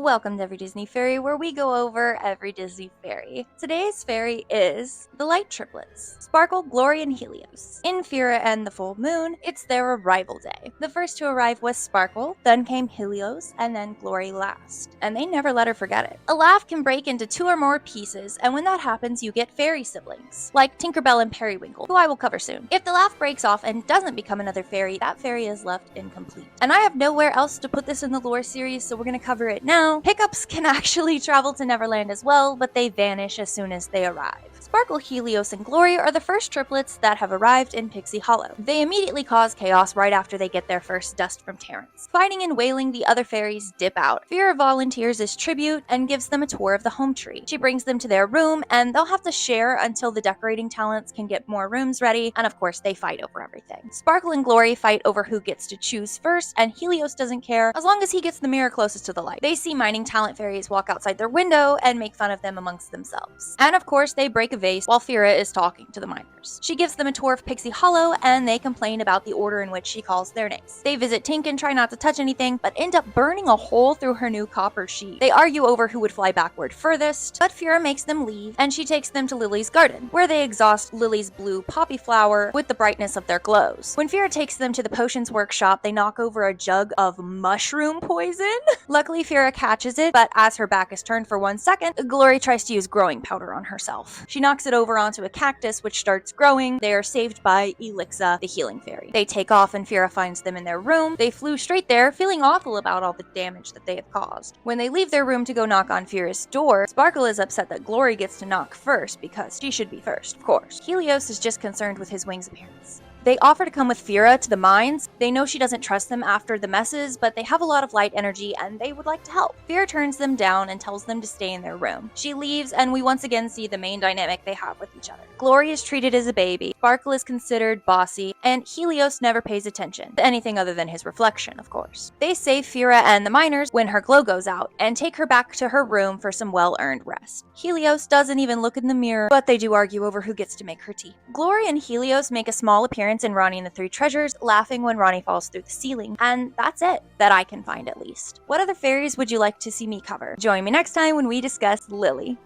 Welcome to Every Disney Fairy, where we go over every Disney fairy. Today's fairy is the Light Triplets, Sparkle, Glory, and Helios. In Fira and the Full Moon, it's their arrival day. The first to arrive was Sparkle, then came Helios, and then Glory last. And they never let her forget it. A laugh can break into 2 or more pieces, and when that happens, you get fairy siblings, like Tinkerbell and Periwinkle, who I will cover soon. If the laugh breaks off and doesn't become another fairy, that fairy is left incomplete. And I have nowhere else to put this in the lore series, so we're gonna cover it now. Hiccups can actually travel to Neverland as well, but they vanish as soon as they arrive. Sparkle, Helios, and Glory are the first triplets that have arrived in Pixie Hollow. They immediately cause chaos right after they get their first dust from Terrence. Fighting and wailing, the other fairies dip out. Fira volunteers as tribute and gives them a tour of the home tree. She brings them to their room, and they'll have to share until the decorating talents can get more rooms ready, and of course they fight over everything. Sparkle and Glory fight over who gets to choose first, and Helios doesn't care as long as he gets the mirror closest to the light. They see mining talent fairies walk outside their window and make fun of them amongst themselves. And of course they break a vase while Fira is talking to the miners. She gives them a tour of Pixie Hollow, and they complain about the order in which she calls their names. They visit Tink and try not to touch anything, but end up burning a hole through her new copper sheet. They argue over who would fly backward furthest, but Fira makes them leave, and she takes them to Lily's garden, where they exhaust Lily's blue poppy flower with the brightness of their glows. When Fira takes them to the potions workshop, they knock over a jug of mushroom poison. Luckily, Fira catches it, but as her back is turned for 1 second, Glory tries to use growing powder on herself. She knocks it over onto a cactus, which starts growing. They are saved by Elixa, the healing fairy. They take off, and Fira finds them in their room. They flew straight there, feeling awful about all the damage that they have caused. When they leave their room to go knock on Fira's door, Sparkle is upset that Glory gets to knock first, because she should be first, of course. Helios is just concerned with his wing's appearance. They offer to come with Fira to the mines. They know she doesn't trust them after the messes, but they have a lot of light energy and they would like to help. Fira turns them down and tells them to stay in their room. She leaves, and we once again see the main dynamic they have with each other. Glory is treated as a baby, Sparkle is considered bossy, and Helios never pays attention to anything other than his reflection, of course. They save Fira and the miners when her glow goes out and take her back to her room for some well-earned rest. Helios doesn't even look in the mirror, but they do argue over who gets to make her tea. Glory and Helios make a small appearance in Ronnie and the Three Treasures, laughing when Ronnie falls through the ceiling. And that's it, that I can find at least. What other fairies would you like to see me cover? Join me next time when we discuss Lily.